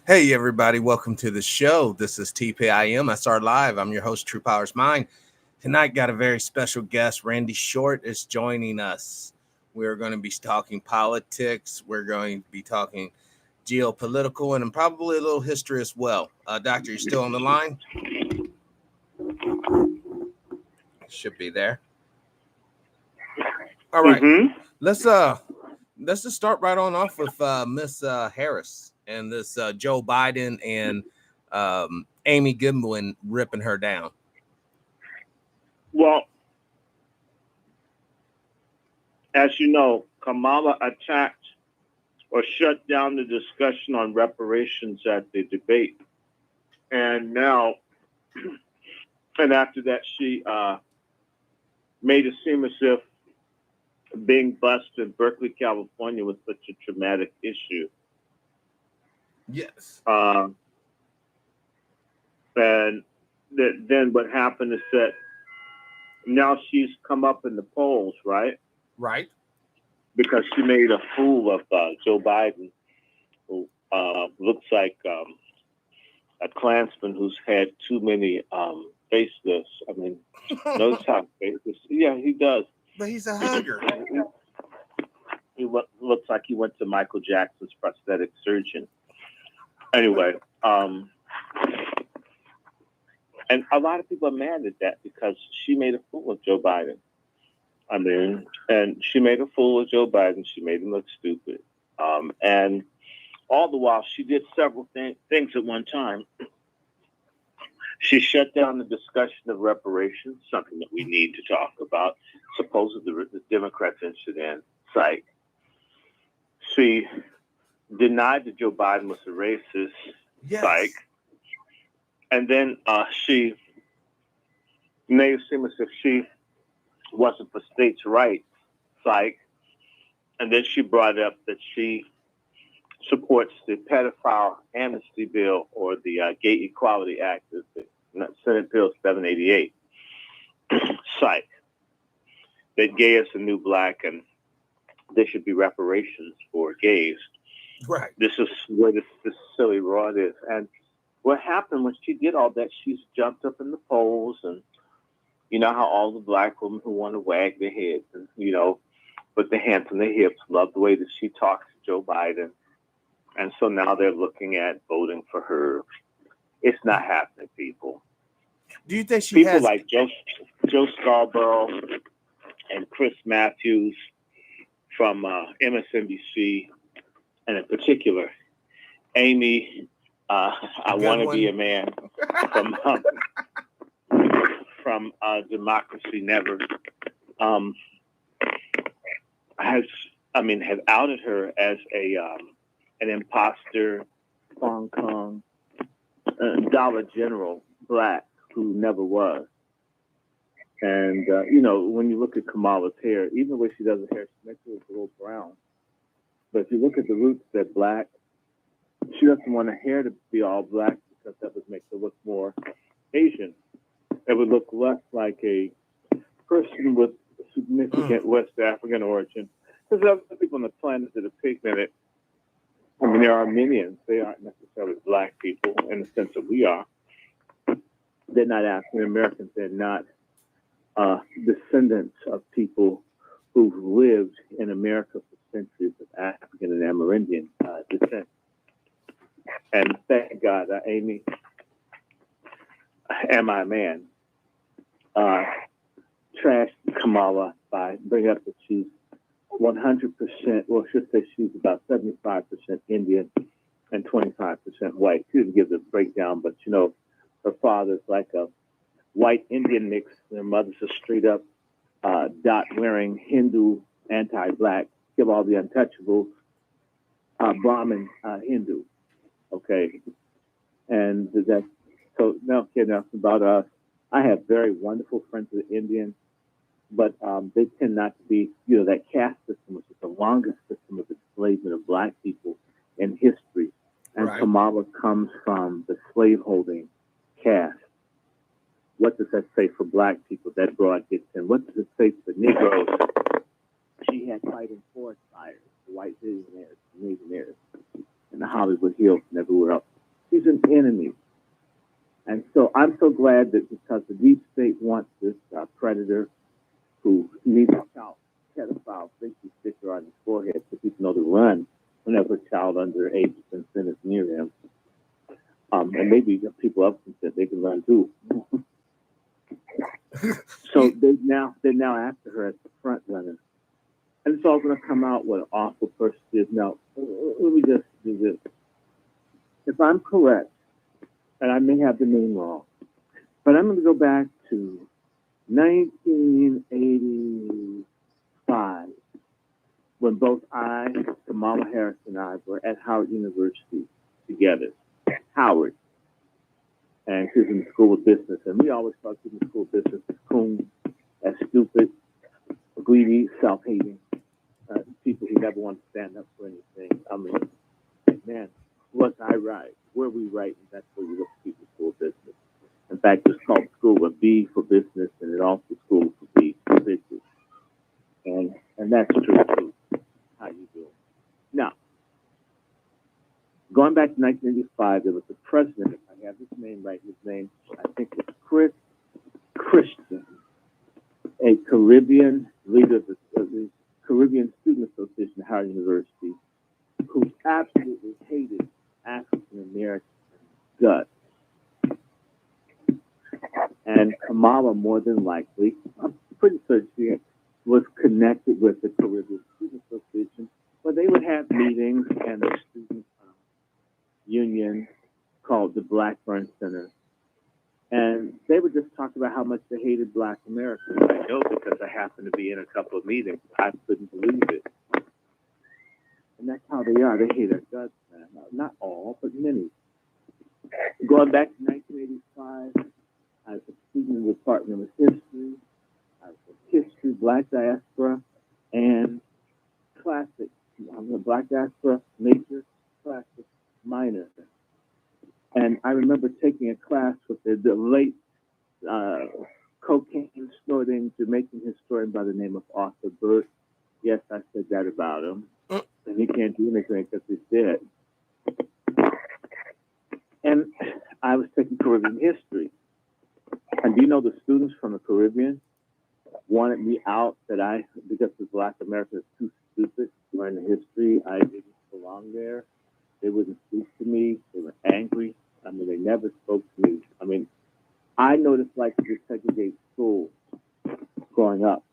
Hey, everybody, welcome to the show. This is TPIM. I start live. I'm your host, TruePowerIsMine. Tonight, got a very special guest. DrRandyShort is joining us. We're going to be talking politics. We're going to be talking geopolitical and probably a little history as well. Doctor, you still on the line? Should be there. All right. Let's just start right on off with Miss Harris and this Joe Biden and Amy Goodwin ripping her down. Well, as you know, Kamala attacked or shut down the discussion on reparations at the debate. And now, and after that, she made it seem as if being bused in Berkeley, California was such a traumatic issue. Yes. And then what happened is that now she's come up in the polls, right? Right. Because she made a fool of Joe Biden, who looks like a Klansman who's had too many facelifts. I mean, notice how faceless. Yeah, he does. But he's a hugger. He looks like he went to Michael Jackson's prosthetic surgeon. Anyway, and a lot of people are mad at that because she made a fool of Joe Biden. I mean, and she made a fool of Joe Biden. She made him look stupid. And all the while, she did several things at one time. She shut down the discussion of reparations, something that we need to talk about. Supposedly, the Democrats interested in psych. She denied that Joe Biden was a racist, yes. Psych. And then she made it seem as if she wasn't for states' rights, psych. And then she brought up that she supports the pedophile amnesty bill or the Gay Equality Act, the Senate Bill 788, psych. That gay is the new black and there should be reparations for gays. Right. This is where this silly rod is. And what happened when she did all that, she's jumped up in the polls, and you know how all the black women who want to wag their heads and, you know, put their hands on their hips, love the way that she talks to Joe Biden. And so now they're looking at voting for her. It's not happening, people. Do you think she people has... like Joe Scarborough and Chris Matthews from MSNBC, and in particular, Amy, I Want to Be a Man from Democracy Never, have outed her as an imposter, Hong Kong, Dollar General black who never was. And, you know, when you look at Kamala's hair, even the way she does her hair, she makes it a little brown. But if you look at the roots, they're black. She doesn't want her hair to be all black because that would make her look more Asian. It would look less like a person with significant West African origin. Because there are other people on the planet that are pigmented. I mean, they're Armenians. They aren't necessarily black people in the sense that we are. They're not African Americans. They're not descendants of people who've lived in America for centuries of African and Amerindian descent. And thank God, Amy, Am I a Man, trashed Kamala by bringing up that she's 100%, well, I should say she's about 75% Indian and 25% white. She didn't give the breakdown, but, you know, her father's like a white Indian mix. Their mother's a straight up dot-wearing Hindu, anti-black, give all the untouchables, Brahmin Hindu. Okay. And that's, so now, okay, enough about us. I have very wonderful friends that are Indian, but they tend not to be, you know, that caste system, which is the longest system of enslavement of black people in history. And right. Kamala comes from the slaveholding caste. What does that say for black people? That broad gets in. What does it say for Negroes? She had fighting forest fires, the white millionaires in the Hollywood Hills and everywhere else. She's an enemy. And so I'm so glad that because the deep state wants this predator who needs a child pedophile safety sticker on his forehead so people know to run whenever a child under age has been sentenced near him. And maybe the people up that they can run too. So they're now after her as the front runner. And it's all going to come out what an awful person she is. Now, let me just do this. If I'm correct, and I may have the name wrong, but I'm going to go back to 1985 when both Kamala Harris and I were at Howard University together. Howard. And she was in the School of Business. And we always thought she was in the School of Business as coon, as stupid, greedy, self-hating. People who never want to stand up for anything. I mean, man, was I right? Were we right? And that's where you look at people's School of Business. In fact, it's called School of B for Business, and it also School for B for Business. And that's true, too. How you do it. Now, going back to 1985, there was a president, if I have his name right, his name, I think was Chris Christian, a Caribbean leader of the Caribbean Student Association at Howard University, who absolutely hated African American guts. And Kamala, more than likely, I'm pretty certain she was connected with the Caribbean Student Association, where they would have meetings and a student union called the Blackburn Center. And they would just talk about how much they hated Black Americans. I know because I happened to be in a couple of meetings. I couldn't believe it. And that's how they are. They hate our guts, man. Not all, but many. Going back to 1985, I was a student in the Department of History. I was a history, Black diaspora, and classic. I'm a Black diaspora major, classic minor. And I remember taking a class with the late cocaine snorting Jamaican historian by the name of Arthur Burt. Yes, I said that about him. And he can't do anything because he's dead. And I was taking Caribbean history. And do you know the students from the Caribbean wanted me out because the Black America is too stupid to learn the history. I didn't belong there. They wouldn't speak to me. They were angry. I mean, they never spoke to me. I mean, I noticed like the segregated school growing up.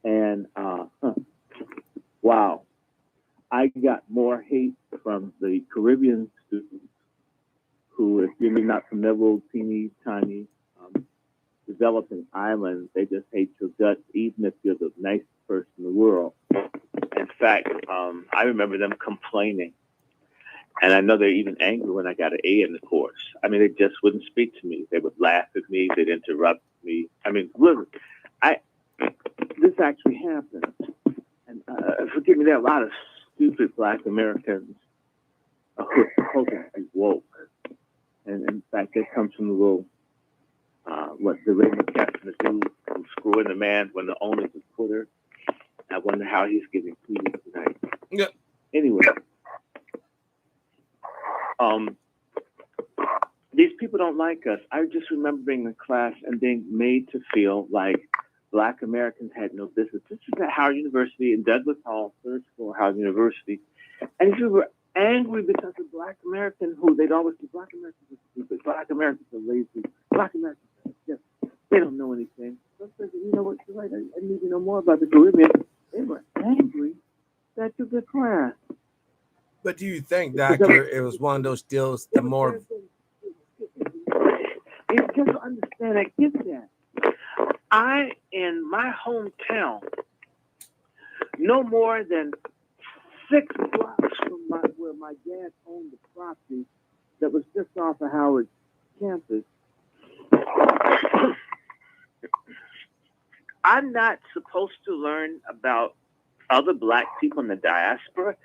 And, wow, I got more hate from the Caribbean students who, if you're not familiar with teeny tiny developing islands, they just hate your guts, even if you're the nicest person in the world. In fact, I remember them complaining. And I know they're even angry when I got an A in the course. I mean, they just wouldn't speak to me. They would laugh at me. They'd interrupt me. I mean, literally, this actually happened. And forgive me, there are a lot of stupid Black Americans who are supposed to be woke. And in fact, that comes from the little, what the Raymond Captain do from Screwing the Man when the owner's a Twitter. I wonder how he's getting tweeted tonight. Yeah. Anyway. These people don't like us. I just remember being in class and being made to feel like Black Americans had no business. This is at Howard University in Douglas Hall, third floor, Howard University. And if you were angry because of Black Americans, who they'd always say, Black Americans are stupid, Black Americans are lazy, Black Americans are just, they don't know anything. So I said, you know what, you're right, I need to know more about the Caribbean. They were angry that you took the class. But do you think, Doctor, it was one of those deals, the more... You just don't understand, I get that. In my hometown, no more than 6 blocks from where my dad owned the property that was just off of Howard campus, I'm not supposed to learn about other Black people in the diaspora,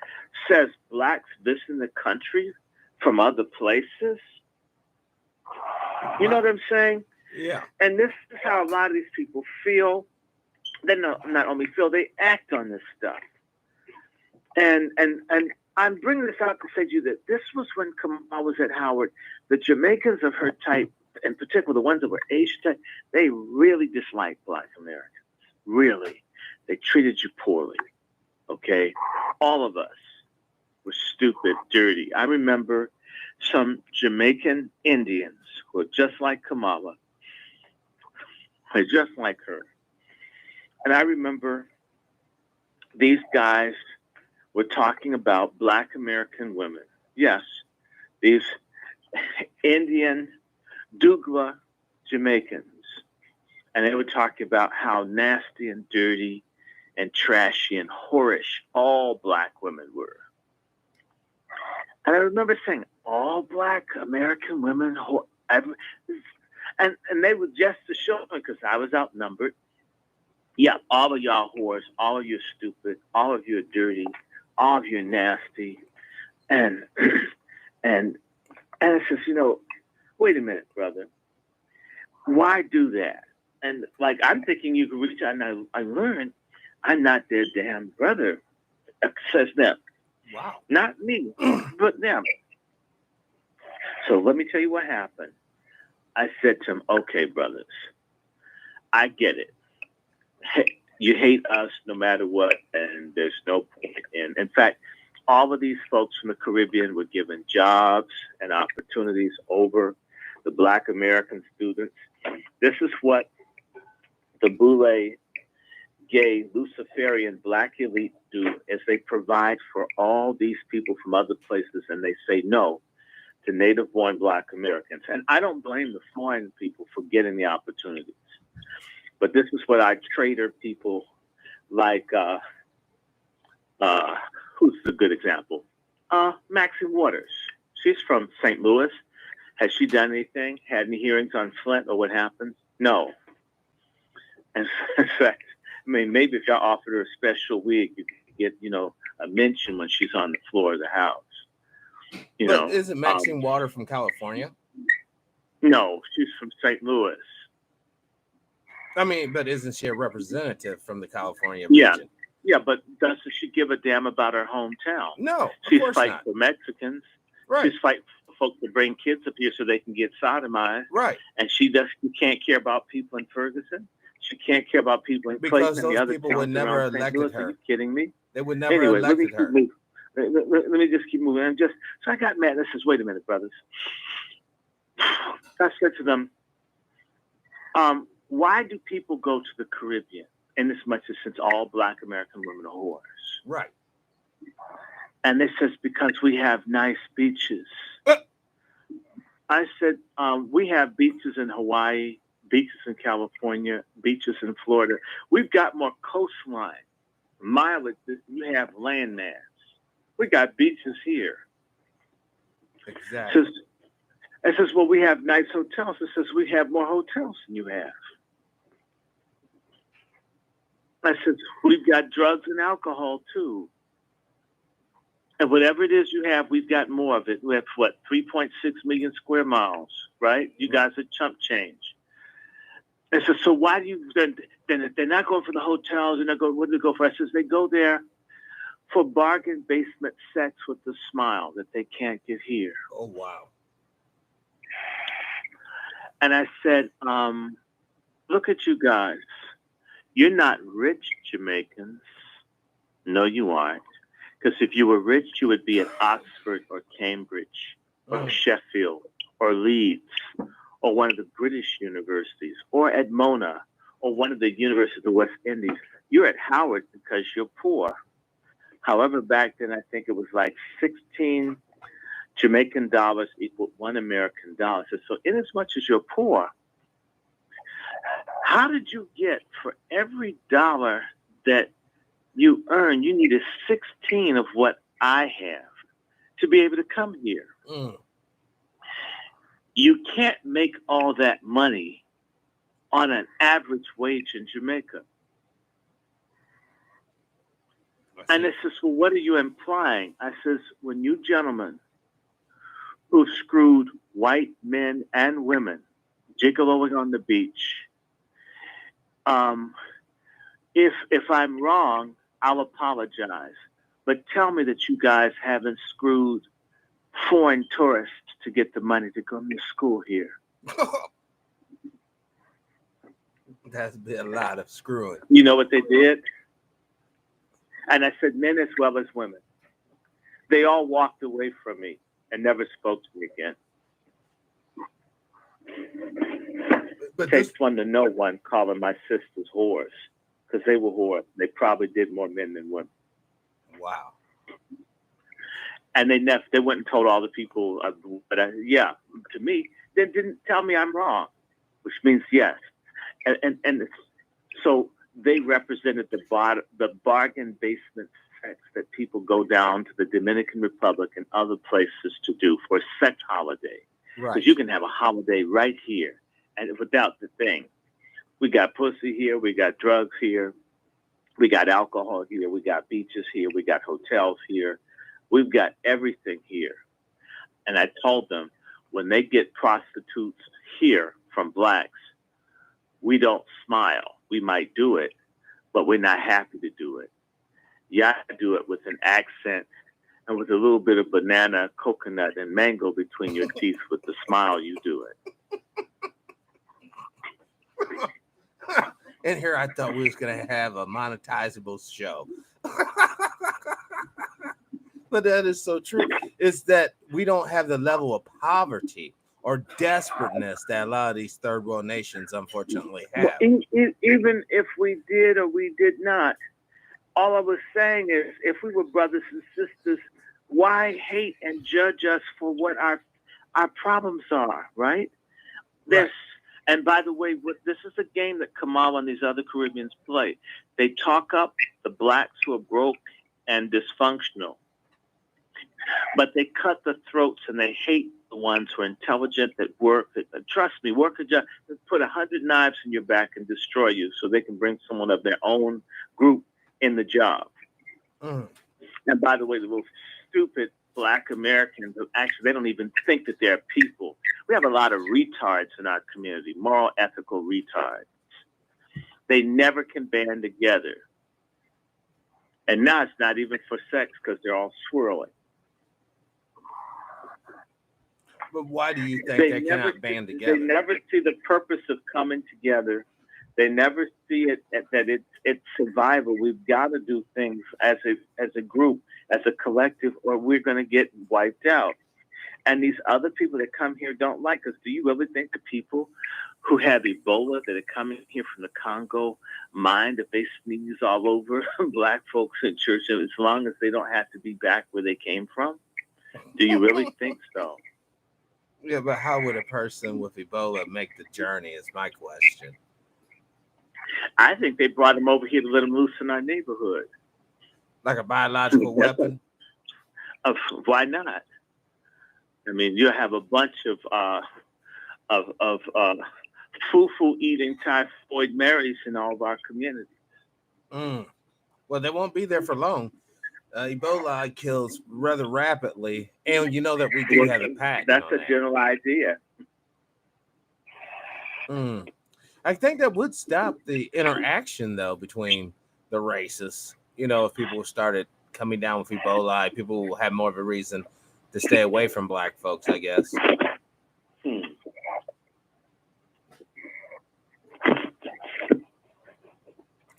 says Blacks visiting the country from other places. You know what I'm saying? Yeah. And this is how a lot of these people feel. They not only feel, they act on this stuff. And I'm bringing this out to say to you that this was when I was at Howard. The Jamaicans of her type, in particular the ones that were Asian type, they really disliked Black Americans. Really. They treated you poorly. Okay? All of us were stupid, dirty. I remember some Jamaican Indians who were just like Kamala. They're just like her. And I remember these guys were talking about Black American women. Yes, these Indian Douglas Jamaicans. And they were talking about how nasty and dirty and trashy and whorish all Black women were. And I remember saying, all Black American women, and they were just to show me because I was outnumbered. Yeah, all of y'all whores, all of you are stupid, all of you are dirty, all of you are nasty. And it says, wait a minute, brother. Why do that? And like, I'm thinking you can reach out, and I learned I'm not their damn brother. It says them. Wow. Not me, but them. So let me tell you what happened. I said to him, okay, brothers, I get it. You hate us no matter what, and there's no point in fact, all of these folks from the Caribbean were given jobs and opportunities over the Black American students. This is what the Boule, gay, Luciferian Black elite do, is they provide for all these people from other places, and they say no to native-born Black Americans. And I don't blame the foreign people for getting the opportunities. But this is what our trader people like, who's a good example? Maxine Waters. She's from St. Louis. Has she done anything? Had any hearings on Flint or what happened? No. And in fact, I mean, maybe if y'all offered her a special wig, you could get, a mention when she's on the floor of the house. But isn't Maxine Water from California? No, she's from St. Louis. I mean, but isn't she a representative from the California region? region? Yeah, but doesn't she give a damn about her hometown? No, she's fighting for Mexicans. Right. She's fighting for folks to bring kids up here so they can get sodomized. Right. And she can't care about people in Ferguson. She can't care about people in Clayton and the other towns. Because those people would never elected her. Are you kidding me? They would never elected her. Let me just keep moving. So I got mad. I says, wait a minute, brothers. I said to them, why do people go to the Caribbean? In as much as since all Black American women are whores. Right. And they says, because we have nice beaches. I said, we have beaches in Hawaii, beaches in California, beaches in Florida. We've got more coastline mileage than you have land mass. We got beaches here. Exactly. It says, well, we have nice hotels. It says, we have more hotels than you have. I said, we've got drugs and alcohol, too. And whatever it is you have, we've got more of it. We have, 3.6 million square miles, right? You guys are chump change. And so why do you, then they're not going for the hotels, they're not going, what do they go for? I says, they go there for bargain basement sex with the smile that they can't get here. Oh, wow. And I said, look at you guys. You're not rich Jamaicans. No, you aren't. Because if you were rich, you would be at Oxford or Cambridge or Sheffield or Leeds or one of the British universities or at Mona or one of the universities of the West Indies. You're at Howard because you're poor. However, back then, I think it was like 16 Jamaican dollars equaled $1 American dollar. So in as much as you're poor, how did you get for every dollar that you earn, you needed 16 of what I have to be able to come here? You can't make all that money on an average wage in Jamaica. And it says, well, what are you implying? I says, when you gentlemen who screwed white men and women gigoloing on the beach, if I'm wrong, I'll apologize. but tell me that you guys haven't screwed foreign tourists to get the money to come to school here. That's been a lot of screwing. You know what they did? And I said, men as well as women. They all walked away from me and never spoke to me again. But Takes one to know one calling my sisters whores, because they were whores. They probably did more men than women. Wow. And they went and told all the people, to me, they didn't tell me I'm wrong, which means yes. And so they represented the bargain basement sex that people go down to the Dominican Republic and other places to do for a sex holiday. Right. Because you can have a holiday right here, and without the thing. We got pussy here, we got drugs here, we got alcohol here, we got beaches here, we got hotels here. We've got everything here. And I told them, when they get prostitutes here from blacks, we don't smile. We might do it, but we're not happy to do it. You have to do it with an accent and with a little bit of banana, coconut, and mango between your teeth. With the smile, you do it. And here I thought we was going to have a monetizable show. But that is so true. Is that we don't have the level of poverty or desperateness that a lot of these third world nations unfortunately have. Even if we did or we did not, all I was saying is, if we were brothers and sisters, why hate and judge us for what our problems are, right? Right. And by the way, this is a game that Kamala and these other Caribbeans play. They talk up the blacks who are broke and dysfunctional, but they cut the throats and they hate the ones who are intelligent, that work. Trust me, work a job. Put 100 knives in your back and destroy you so they can bring someone of their own group in the job. Mm. And by the way, the little stupid Black Americans, actually, they don't even think that they're people. We have a lot of retards in our community, moral, ethical retards. They never can band together. And now it's not even for sex because they're all swirling. But why do you think they cannot band together? They never see the purpose of coming together. They never see it that it's survival. We've got to do things as a group, as a collective, or we're going to get wiped out. And these other people that come here don't like us. Do you really think the people who have Ebola that are coming here from the Congo mind if they sneeze all over black folks in church, as long as they don't have to be back where they came from? Do you really think so? Yeah, but how would a person with Ebola make the journey is my question. I think they brought them over here to let them loose in our neighborhood. Like a biological weapon? Why not? I mean, you have a bunch of foo-foo eating typhoid Marys in all of our communities. Well, they won't be there for long. Ebola kills rather rapidly, and you know that we do have a patent. That's a general idea. I think that would stop the interaction, though, between the races. You know, if people started coming down with Ebola, people will have more of a reason to stay away from black folks, I guess.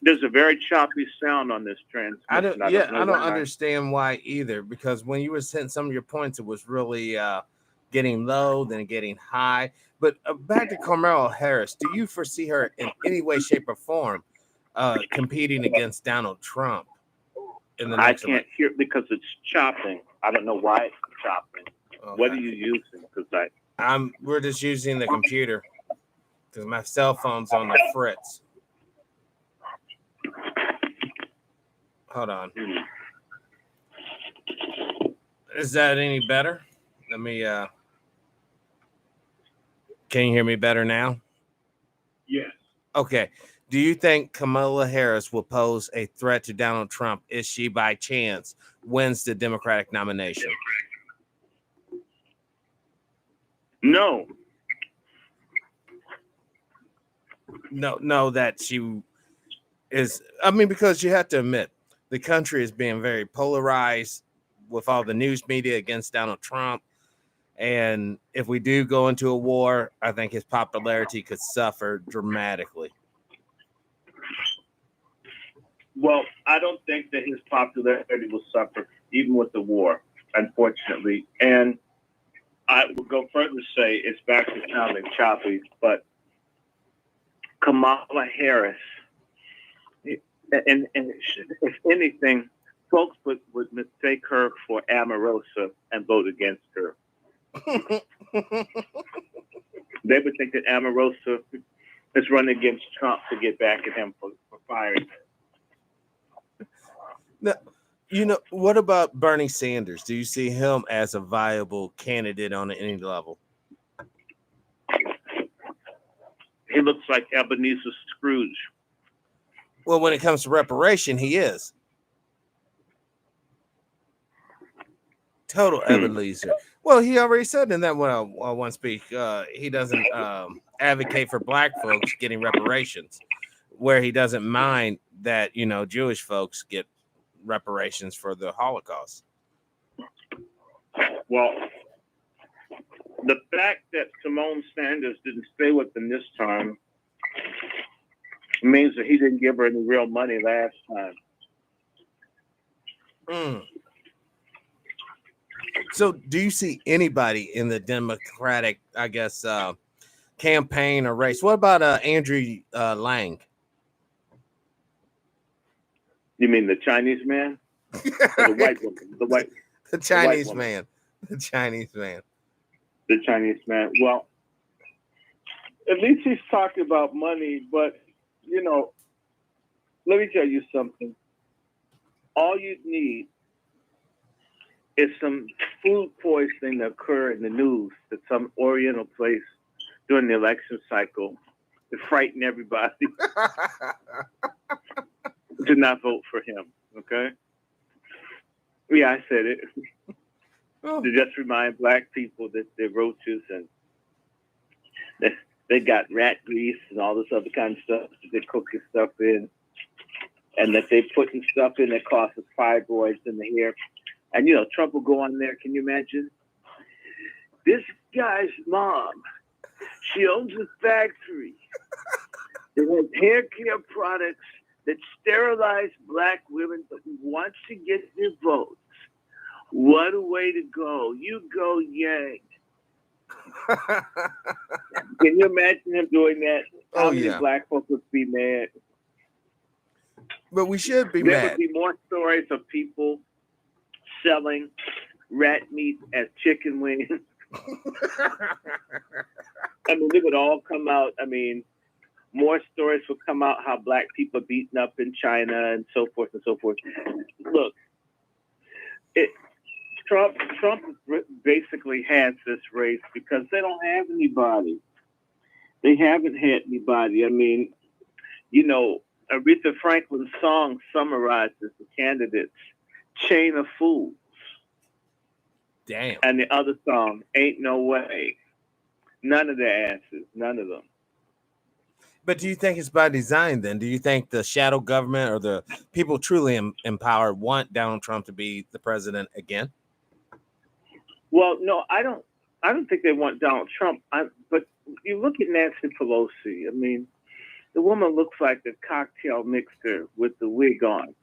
There's a very choppy sound on this transmission. I don't understand why either, because when you were saying some of your points, it was really getting low, then getting high. But back to Kamala Harris, do you foresee her in any way, shape, or form competing against Donald Trump in the next election? I can't hear because it's chopping. I don't know why it's chopping. Okay. What are you using? Because we're just using the computer because my cell phone's on the fritz. Hold on. Is that any better? Let me can you hear me better now? Yes. Okay. Do you think Kamala Harris will pose a threat to Donald Trump if she by chance wins the Democratic nomination? No. No, that she is. I mean, because you have to admit, the country is being very polarized with all the news media against Donald Trump. And if we do go into a war, I think his popularity could suffer dramatically. Well, I don't think that his popularity will suffer even with the war, unfortunately. And I would go further to say it's back to sounding choppy, but Kamala Harris, and if anything, folks would mistake her for Omarosa and vote against her. They would think that Omarosa is running against Trump to get back at him for firing her. Now, you know, what about Bernie Sanders? Do you see him as a viable candidate on any level? He looks like Ebenezer Scrooge. Well, when it comes to reparation, he is. Total Ebenezer. Well, he already said in that one speech, he doesn't advocate for black folks getting reparations, where he doesn't mind that, you know, Jewish folks get reparations for the Holocaust. Well, the fact that Simone Sanders didn't stay with them this time means that he didn't give her any real money last time. So do you see anybody in the Democratic, I guess, campaign or race? What about Andrew Lang? You mean the Chinese man? Or the white woman? The Chinese man. The Chinese man. The Chinese man. Well, at least he's talking about money, but, you know, let me tell you something. All you need is some food poisoning to occur in the news at some Oriental place during the election cycle to frighten everybody to not vote for him, okay? Yeah, I said it. To just remind black people that they're roaches and that they got rat grease and all this other kind of stuff that they're cooking stuff in, and that they're putting stuff in that causes fibroids in the hair. And, you know, Trump will go on there. Can you imagine? This guy's mom, she owns a factory that has hair care products that sterilize black women, but wants to get their votes. What a way to go. You go, Yang. Can you imagine him doing that? How many black folks would be mad? But we should be mad. There would be more stories of people selling rat meat as chicken wings. I mean, it would all come out. I mean, more stories would come out how black people are beaten up in China and so forth and so forth. Look, Trump basically has this race because they don't have anybody. They haven't had anybody. I mean, you know, Aretha Franklin's song summarizes the candidates: chain of fools. Damn. And the other song, Ain't No Way. None of their asses. None of them. But do you think it's by design then? Do you think the shadow government or the people truly empowered want Donald Trump to be the president again? Well, no, I don't think they want Donald Trump. But you look at Nancy Pelosi. I mean, the woman looks like a cocktail mixer with the wig on.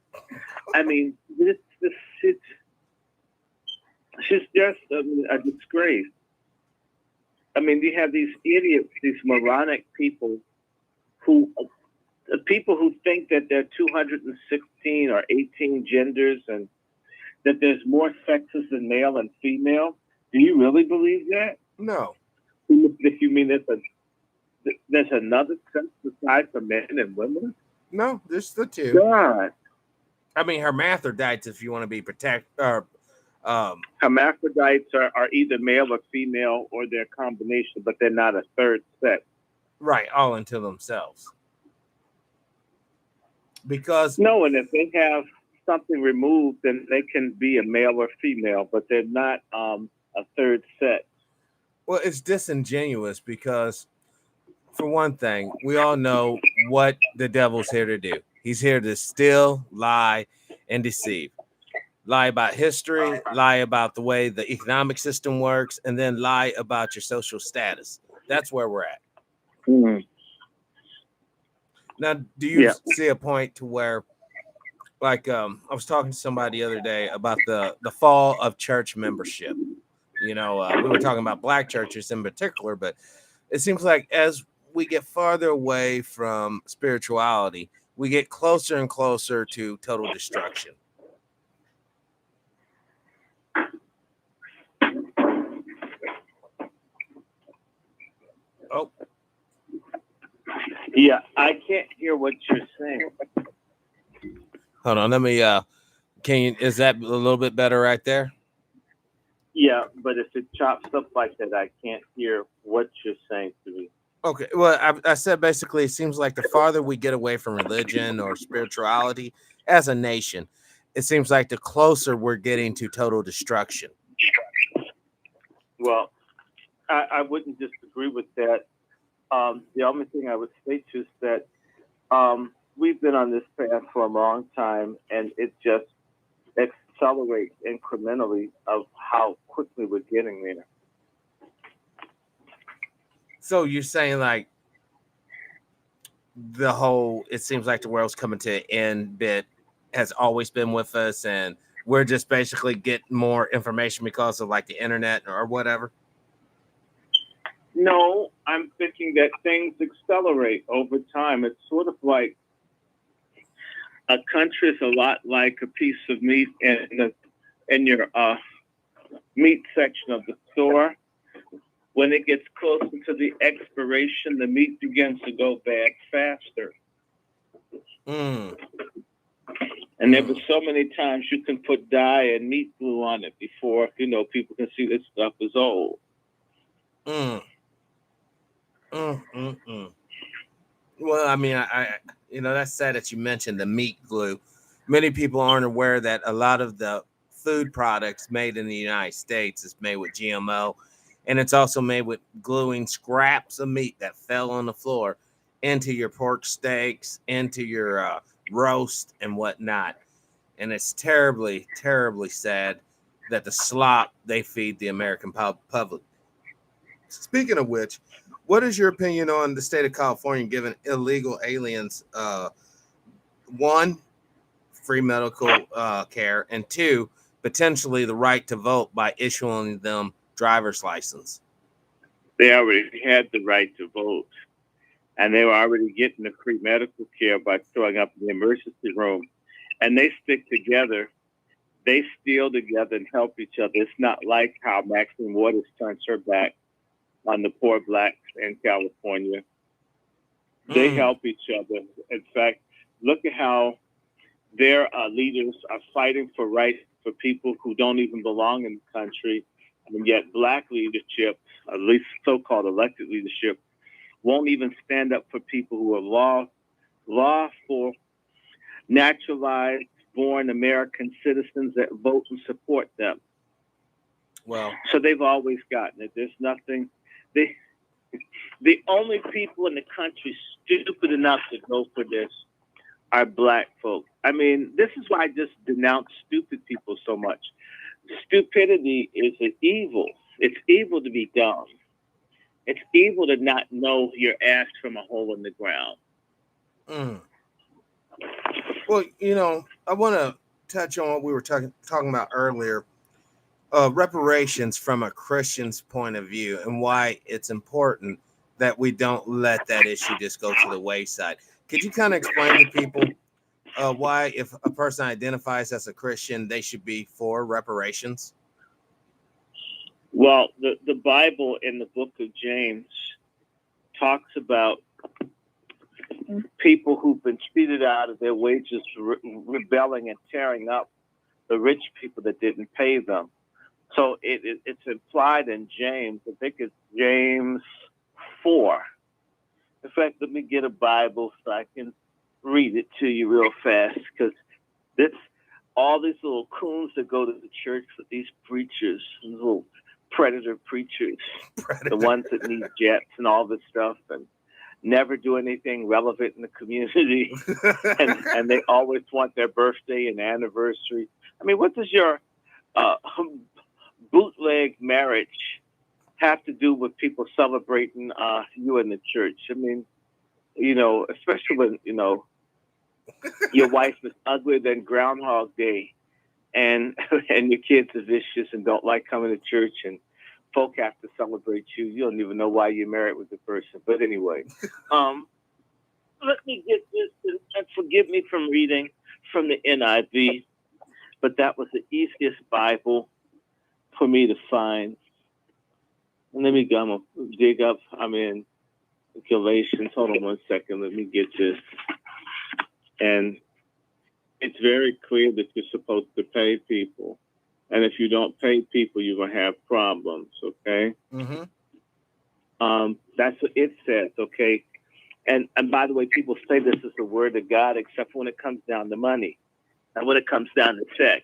I mean, she's just a disgrace. I mean, you have these idiots, these moronic people who think that there are 216 or 18 genders and that there's more sexes than male and female. Do you really believe that? No. If you mean there's another sex aside for men and women? No, there's the two. God. I mean, hermaphrodites, if you want to be hermaphrodites are either male or female or they're a combination, but they're not a third sex. Right, all into themselves. Because no, and if they have something removed, then they can be a male or female, but they're not a third sex. Well, it's disingenuous because, for one thing, we all know what the devil's here to do. He's here to steal, lie, and deceive. Lie about history, lie about the way the economic system works, and then lie about your social status. That's where we're at. Mm. Now, do you see a point to where, like, I was talking to somebody the other day about the fall of church membership. We were talking about black churches in particular, but it seems like as we get farther away from spirituality, we get closer and closer to total destruction. Oh, yeah, I can't hear what you're saying. hold on, let me. Is that a little bit better right there? Yeah, but if it chops up like that, I can't hear what you're saying to me. Okay, well, I said basically it seems like the farther we get away from religion or spirituality as a nation, it seems like the closer we're getting to total destruction. Well, I wouldn't disagree with that. The only thing I would say is that we've been on this path for a long time, and it just accelerates incrementally of how quickly we're getting there. So you're saying like it seems like the world's coming to an end bit has always been with us, and we're just basically getting more information because of like the internet or whatever? No, I'm thinking that things accelerate over time. It's sort of like a country is a lot like a piece of meat in your meat section of the store. When it gets closer to the expiration, the meat begins to go bad faster. Mm. And there were so many times you can put dye and meat glue on it before, people can see this stuff is old. Mm. Well, I mean, I that's sad that you mentioned the meat glue. Many people aren't aware that a lot of the food products made in the United States is made with GMO, and it's also made with gluing scraps of meat that fell on the floor into your pork steaks, into your roast and whatnot. And it's terribly, terribly sad that the slop they feed the American public. Speaking of which, what is your opinion on the state of California giving illegal aliens, one, free medical care, and two, potentially the right to vote by issuing them driver's license? They already had the right to vote, and they were already getting the free medical care by showing up in the emergency room. And they stick together. They steal together and help each other. It's not like how Maxine Waters turns her back on the poor blacks in California. They help each other. In fact, look at how their leaders are fighting for rights for people who don't even belong in the country. And yet black leadership, at least so-called elected leadership, won't even stand up for people who are lawful, naturalized, born American citizens that vote and support them. Well, so they've always gotten it. There's nothing. The only people in the country stupid enough to go for this are black folks. I mean, this is why I just denounce stupid people so much. Stupidity is an evil. It's evil to be dumb. It's evil to not know your ass from a hole in the ground. Well, I want to touch on what we were talking about earlier, reparations from a Christian's point of view, and why it's important that we don't let that issue just go to the wayside. Could you kind of explain to people why, if a person identifies as a Christian, they should be for reparations? Well, the Bible in the book of James talks about people who've been cheated out of their wages for rebelling and tearing up the rich people that didn't pay them. So it's implied in James. I think it's James 4. In fact, let me get a Bible so I can read it to you real fast, because all these little coons that go to the church with these preachers, little predator preachers, the ones that need jets and all this stuff, and never do anything relevant in the community, and they always want their birthday and anniversary. I mean, what does your uh, bootleg marriage have to do with people celebrating you in the church? I mean, especially when your wife is uglier than Groundhog Day, and and your kids are vicious and don't like coming to church, and folk have to celebrate you. You don't even know why you're married with the person. But anyway, let me get this, and forgive me from reading from the NIV, but that was the easiest Bible for me to find. And let me go, I'm gonna dig up. I'm in Galatians. Hold on 1 second. Let me get this. And it's very clear that you're supposed to pay people. And if you don't pay people, you're going to have problems, okay? Mm-hmm. That's what it says, okay? And by the way, people say this is the word of God, except when it comes down to money and when it comes down to sex.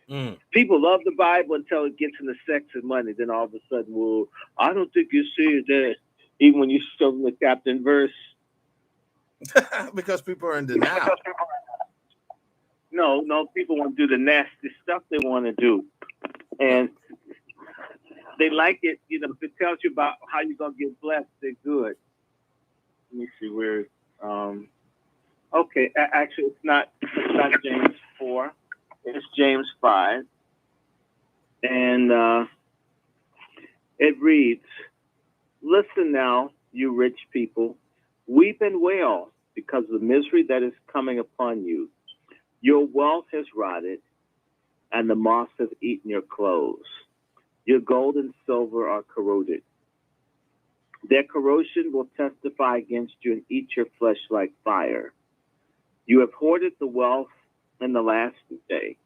Mm. People love the Bible until it gets into sex and money. Then all of a sudden, well, I don't think you see that. Even when you show them the chapter and verse. Because people are in denial. No, people want to do the nasty stuff they want to do. And they like it, if it tells you about how you're going to get blessed, they're good. Let me see where, okay, actually it's not James 4, it's James 5. And it reads, "Listen now, you rich people, weep and wail because of the misery that is coming upon you. Your wealth has rotted, and the moth has eaten your clothes. Your gold and silver are corroded. Their corrosion will testify against you and eat your flesh like fire. You have hoarded the wealth in the last day.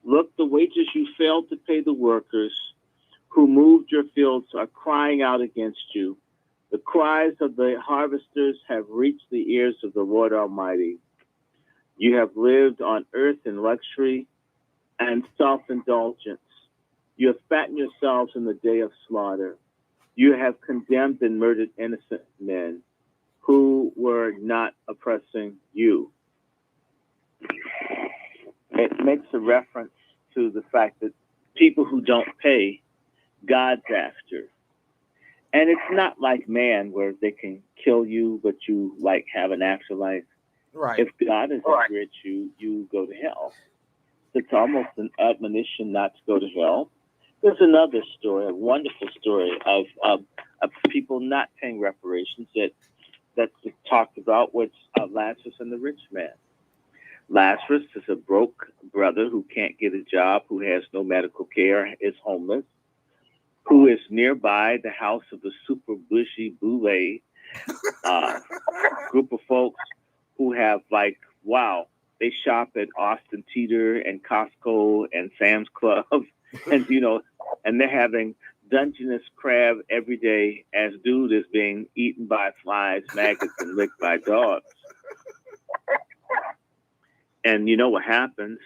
Look, the wages you failed to pay the workers who moved your fields are crying out against you. The cries of the harvesters have reached the ears of the Lord Almighty. You have lived on earth in luxury and self-indulgence. You have fattened yourselves in the day of slaughter. You have condemned and murdered innocent men who were not oppressing you." It makes a reference to the fact that people who don't pay, God's after. And it's not like man where they can kill you, but you have an afterlife. Right. If God is angry at you, you go to hell. It's almost an admonition not to go to hell. There's another story, a wonderful story of people not paying reparations that's talked about, which Lazarus and the rich man. Lazarus is a broke brother who can't get a job, who has no medical care, is homeless, who is nearby the house of a super bushy boule group of folks who have they shop at Austin Teeter and Costco and Sam's Club, and and they're having Dungeness crab every day as dude is being eaten by flies, maggots, and licked by dogs. And you know what happens?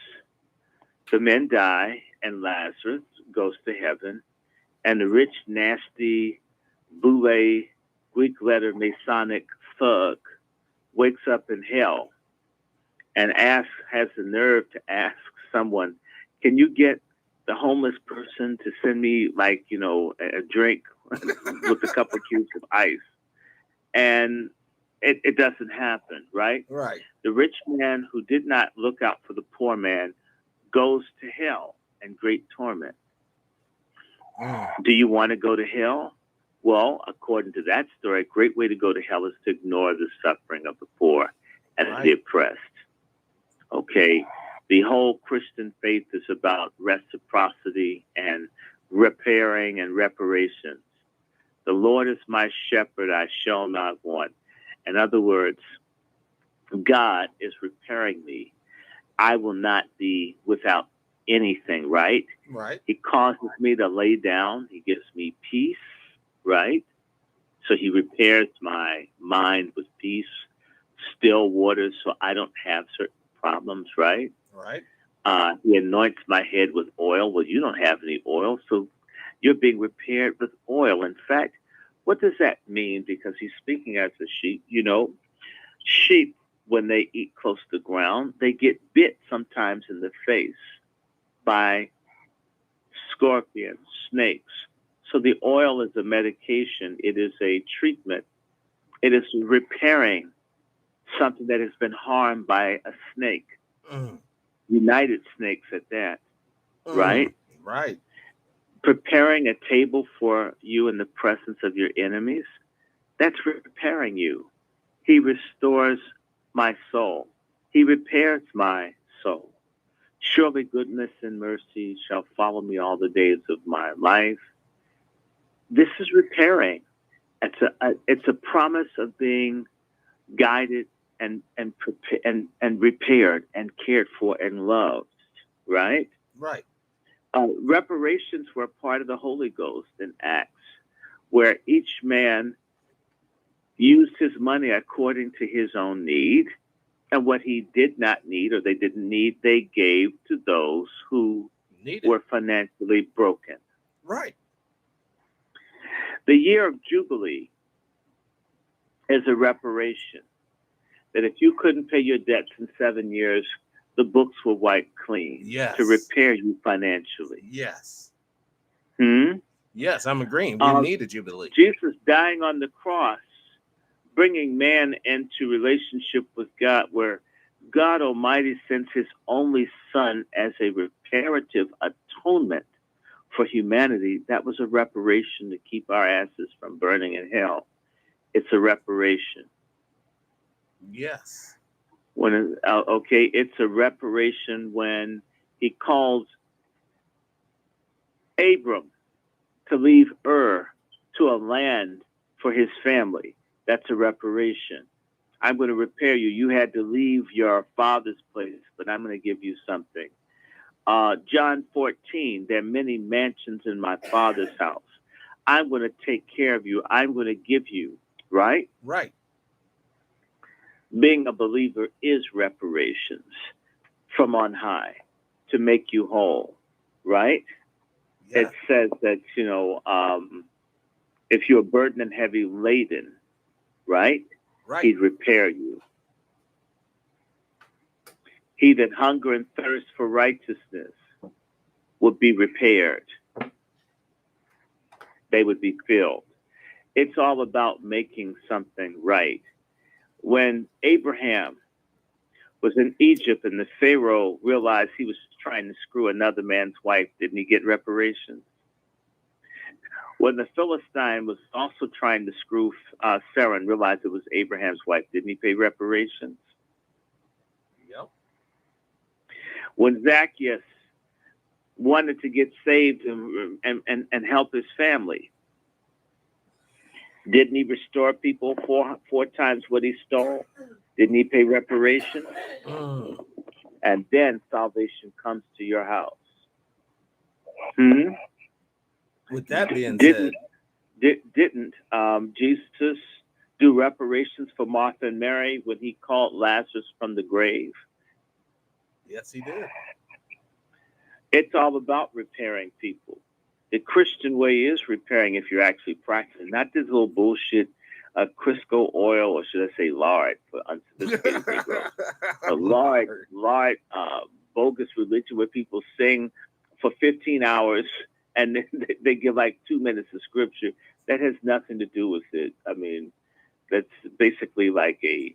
The men die, and Lazarus goes to heaven, and the rich, nasty, boule, Greek letter Masonic thug wakes up in hell and has the nerve to ask someone, "Can you get the homeless person to send me a drink with a couple of cubes of ice?" And it doesn't happen, right? Right. The rich man who did not look out for the poor man goes to hell and great torment. Do you want to go to hell? Well, according to that story, a great way to go to hell is to ignore the suffering of the poor and the oppressed. Okay, the whole Christian faith is about reciprocity and repairing and reparations. The Lord is my shepherd, I shall not want. In other words, God is repairing me. I will not be without anything, right? Right. He causes me to lay down. He gives me peace, right? So he repairs my mind with peace, still waters, so I don't have certain problems, right? Right. He anoints my head with oil. Well, you don't have any oil, so you're being repaired with oil. In fact, What does that mean? Because he's speaking as a sheep. Sheep, when they eat close to the ground, they get bit sometimes in the face by scorpions, snakes. So the oil is a medication. It is a treatment. It is repairing something that has been harmed by a snake. United snakes at that, right? Right. Preparing a table for you in the presence of your enemies, that's preparing you. He restores my soul. He repairs my soul. Surely goodness and mercy shall follow me all the days of my life. This is repairing. It's a promise of being guided and repaired and cared for and loved, right? Right. Reparations were part of the Holy Ghost in Acts, where each man used his money according to his own need, and what he did not need or they didn't need, they gave to those who were financially broken. Right. The year of Jubilee is a reparation. That if you couldn't pay your debts in 7 years, the books were wiped clean. Yes. To repair you financially. Yes. Yes, I'm agreeing. We need a Jubilee. Jesus dying on the cross, bringing man into relationship with God, where God Almighty sends his only Son as a reparative atonement for humanity. That was a reparation to keep our asses from burning in hell. It's a reparation. Yes. It's a reparation when he calls Abram to leave Ur to a land for his family. That's a reparation. I'm going to repair you. You had to leave your father's place, but I'm going to give you something. John 14, there are many mansions in my father's house. I'm going to take care of you. I'm going to give you, right? Right. Being a believer is reparations from on high to make you whole, right? Yeah. It says that, if you're burdened and heavy laden, right? He'd repair you. He that hunger and thirst for righteousness would be repaired. They would be filled. It's all about making something right. When Abraham was in Egypt and the Pharaoh realized he was trying to screw another man's wife, didn't he get reparations? When the Philistine was also trying to screw Sarah and realized it was Abraham's wife, didn't he pay reparations? Yep. When Zacchaeus wanted to get saved and help his family, didn't he restore people four times what he stole? Didn't he pay reparations? And then salvation comes to your house. With that being said, didn't Jesus do reparations for Martha and Mary when he called Lazarus from the grave? Yes, he did. It's all about repairing people. The Christian way is repairing if you're actually practicing, not this little bullshit Crisco oil, or should I say lard for unsophisticated Negroes. Lard, bogus religion where people sing for 15 hours and then they give like 2 minutes of scripture. That has nothing to do with it. I mean, that's basically like a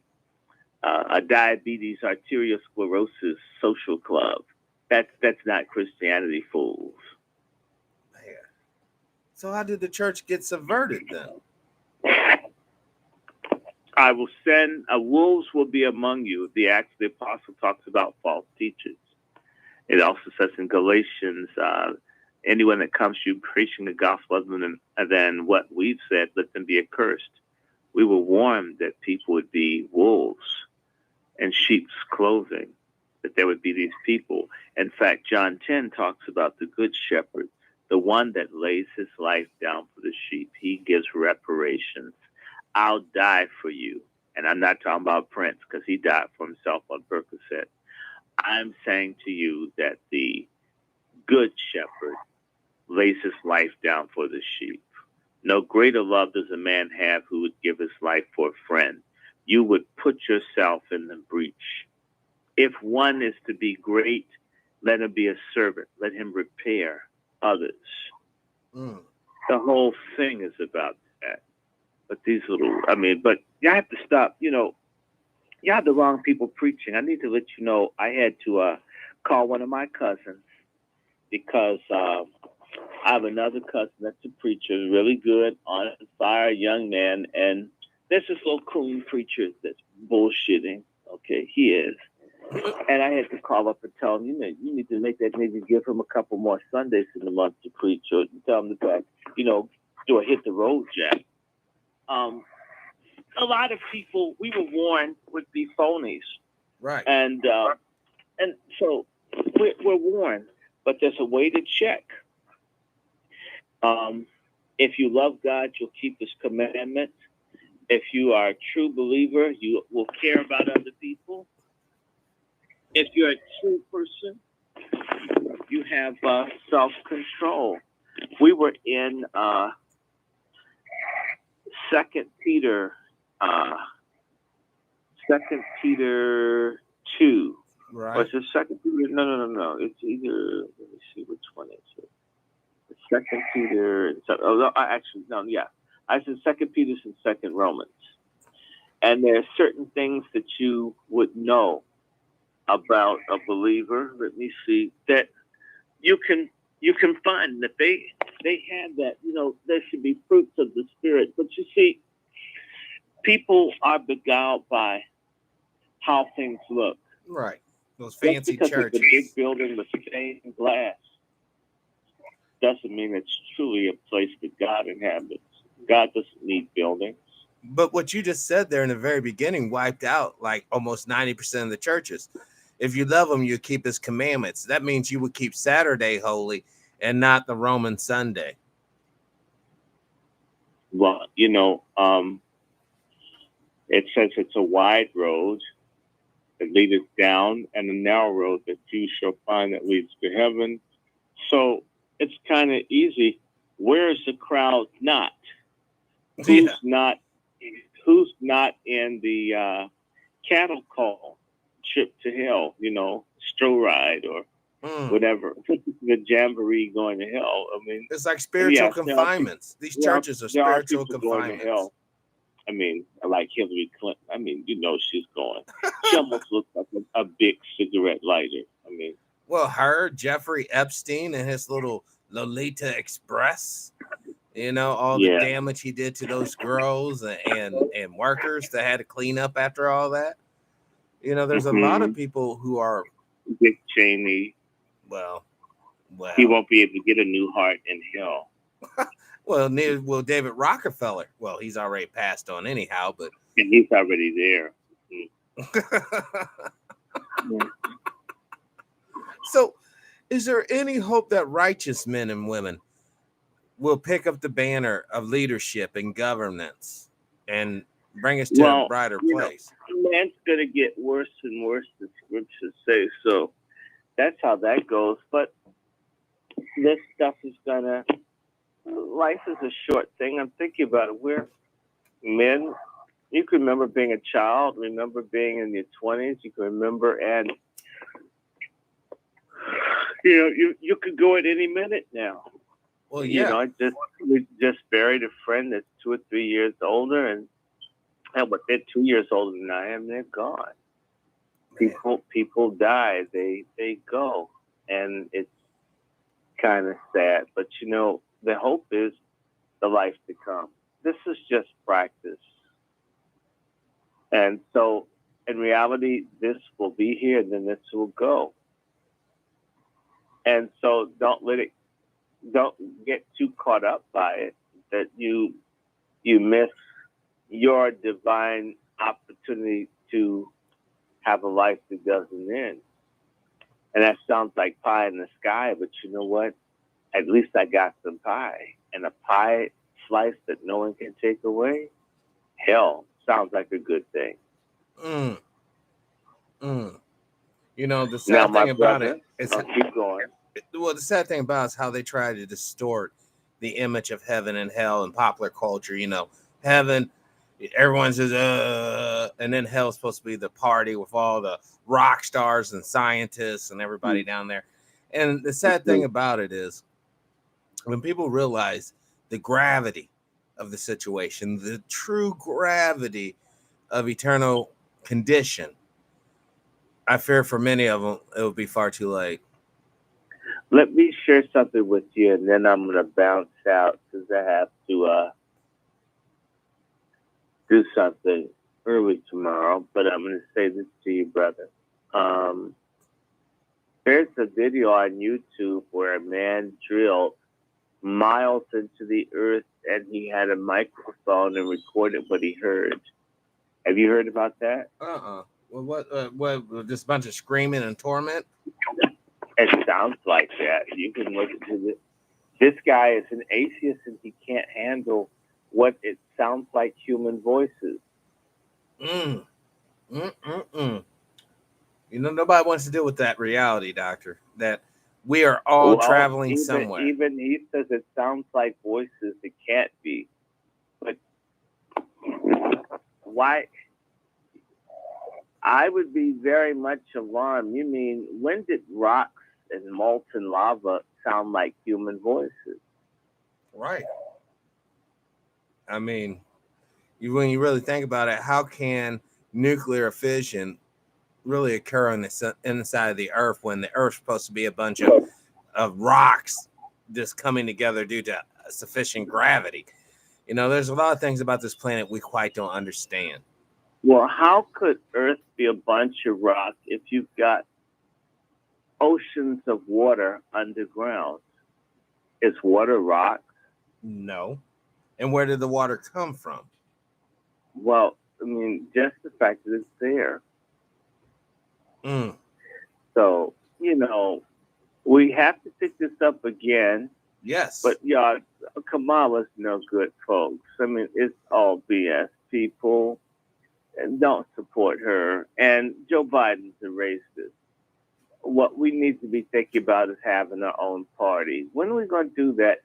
diabetes, arteriosclerosis social club. That's not Christianity, fools. Man. So how did the church get subverted then? I will send wolves will be among you. The Acts of the Apostle talks about false teachers. It also says in Galatians, anyone that comes to you preaching the gospel other than what we've said, let them be accursed. We were warned that people would be wolves in sheep's clothing, that there would be these people. In fact, John 10 talks about the good shepherd, the one that lays his life down for the sheep. He gives reparations. I'll die for you. And I'm not talking about Prince because he died for himself on Percocet. I'm saying to you that the good shepherd lays his life down for the sheep. No greater love does a man have who would give his life for a friend. You would put yourself in the breach. If one is to be great, let him be a servant. Let him repair others. Mm. The whole thing is about that. But but you have to stop, you have the wrong people preaching. I need to let you know I had to call one of my cousins because I have another cousin that's a preacher, really good, on fire, young man, and there's this little coon preacher that's bullshitting. Okay, he is. And I had to call up and tell him, you need to make that, maybe give him a couple more Sundays in the month to preach, or tell him to, do a hit the road, Jack. A lot of people we were warned would be phonies, Right? And so we're warned, but there's a way to check. If you love God, you'll keep His commandments. If you are a true believer, you will care about other people. If you're a true person, you have self-control. We were in Second Peter 2. Right. Or is it Second Peter? No. It's either, let me see which one is it. Second Peter. I said Second Peter and Second Romans. And there are certain things that you would know about a believer. Let me see, that you can find that they have that. There should be fruits of the Spirit. But you see, people are beguiled by how things look. Right. Those fancy Just because churches. It's a big building with stained glass doesn't mean it's truly a place that God inhabits. God doesn't need buildings. But what you just said there in the very beginning wiped out like almost 90% of the churches. If you love him, you keep his commandments. That means you would keep Saturday holy and not the Roman Sunday. Well, it says it's a wide road that leadeth down, and a narrow road that few shall find that leads to heaven. So it's kind of easy. Where is the crowd not? Who's not in the cattle call trip to hell, stroll ride or whatever, the jamboree going to hell? I mean, it's like spiritual confinements. These churches are spiritual confinements. Hell. I mean, like Hillary Clinton. I mean, she's going. She almost looks like a big cigarette lighter. I mean, well, her, Jeffrey Epstein, and his little Lolita Express. All the damage he did to those girls and workers that had to clean up after all that. There's a lot of people who are Dick Cheney. Well, he won't be able to get a new heart in hell. Well, David Rockefeller. Well, he's already passed on anyhow, but and he's already there. So, is there any hope that righteous men and women will pick up the banner of leadership and governance and bring us to a brighter place? Man's going to get worse and worse, the scriptures say. So that's how that goes. But this stuff is going to... Life is a short thing. I'm thinking about it. We're men. You can remember being a child, remember being in your 20s. You can remember, and you could go at any minute now. Well, yeah. We just buried a friend that's 2 or 3 years older, and but they're 2 years older than I am. They're gone. People die. They go, and it's kind of sad. But the hope is the life to come. This is just practice. And so, in reality, this will be here, and then this will go. And so, don't get too caught up by it that you miss your divine opportunity to have a life that doesn't end. And that sounds like pie in the sky, but you know what? At least I got some pie, and a pie slice that no one can take away. Hell, sounds like a good thing. The sad thing about it is, keep going. Well, the sad thing about it is how they try to distort the image of heaven and hell in popular culture. Heaven, everyone says, and then hell's supposed to be the party with all the rock stars and scientists and everybody down there. And the sad thing about it is when people realize the gravity of the situation, the true gravity of eternal condition, I fear for many of them, it will be far too late. Let me share something with you, and then I'm going to bounce out because I have to do something early tomorrow. But I'm going to say this to you, brother. There's a video on YouTube where a man drilled miles into the earth, and he had a microphone and recorded what he heard. Have you heard about that? Well, what? Just a bunch of screaming and torment? It sounds like that. You can look into it. This guy is an atheist, and he can't handle what it sounds like human voices. Nobody wants to deal with that reality, doctor, that we are all traveling somewhere. Even he says it sounds like voices. It can't be. But why? I would be very much alarmed. You mean, when did rocks and molten lava sound like human voices? Right. I mean, when you really think about it, how can nuclear fission really occur inside of the Earth when the Earth's supposed to be a bunch of rocks just coming together due to sufficient gravity? There's a lot of things about this planet we quite don't understand. Well, how could Earth be a bunch of rocks if you've got oceans of water underground? Is water rocks? No. And where did the water come from? Well, I mean, just the fact that it's there. So, we have to pick this up again. Yes. But, Kamala's no good, folks. I mean, it's all BS. People don't support her. And Joe Biden's a racist. What we need to be thinking about is having our own party. When are we going to do that?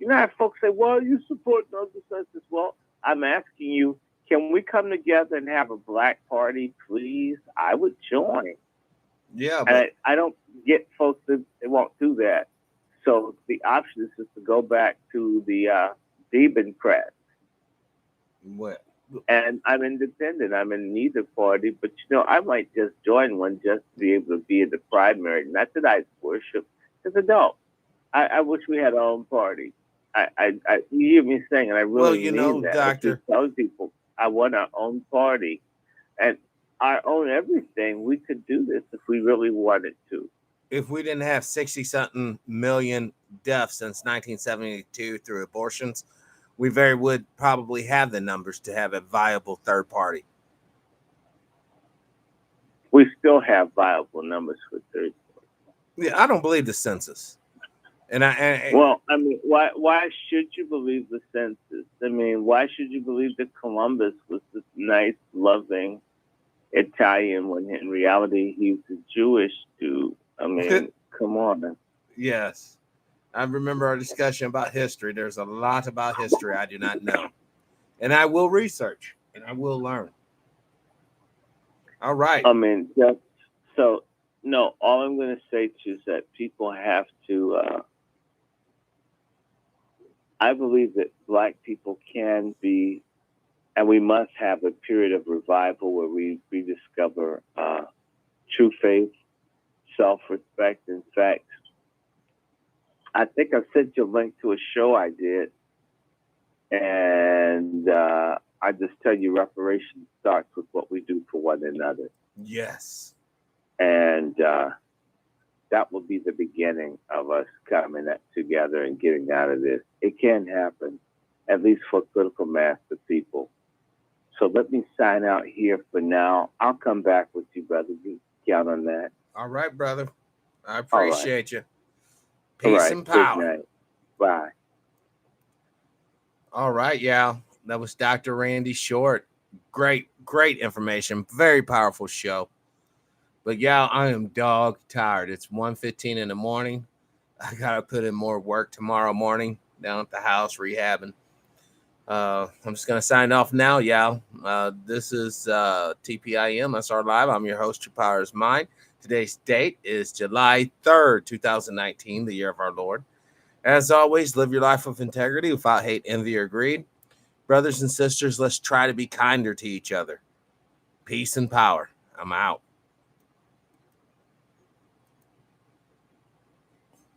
How folks say, well, you support no census. Well, I'm asking you, can we come together and have a black party, please? I would join. Yeah. But I don't get folks that they won't do that. So the option is just to go back to the Democrats. What? And I'm independent. I'm in neither party, but I might just join one just to be able to be in the primary. Not that I worship, because I don't. I wish we had our own party. You hear me saying, and I really mean that. Doctor, I tell people I want our own party, and our own everything. We could do this if we really wanted to. If we didn't have 60-something million deaths since 1972 through abortions, we would probably have the numbers to have a viable third party. We still have viable numbers for third party. Yeah, I don't believe the census. Well, I mean, why should you believe the census? I mean, why should you believe that Columbus was this nice, loving Italian when in reality he's a Jewish dude? I mean, come on. Yes. I remember our discussion about history. There's a lot about history I do not know. And I will research and I will learn. All right. I mean, all I'm going to say to you is that people have to, I believe that black people can be, and we must have a period of revival where we rediscover true faith, self-respect. In fact, I think I sent you a link to a show I did, and I just tell you reparations starts with what we do for one another. Yes. And that will be the beginning of us coming together and getting out of this. It can happen, at least for critical mass of people. So let me sign out here for now. I'll come back with you, brother. You count on that. All right, brother. I appreciate you. Peace and power. Good night. Bye. All right, yeah. That was Dr. Randy Short. Great information. Very powerful show. But yeah, I am dog tired. It's 1:15 in the morning. I gotta put in more work tomorrow morning. down at the house rehabbing. I'm just going to sign off now, y'all. This is TPIM SR Live. I'm your host, TruePowerIsMine. Today's date is July 3rd, 2019, the year of our Lord. As always, live your life with integrity without hate, envy, or greed. Brothers and sisters, let's try to be kinder to each other. Peace and power. I'm out.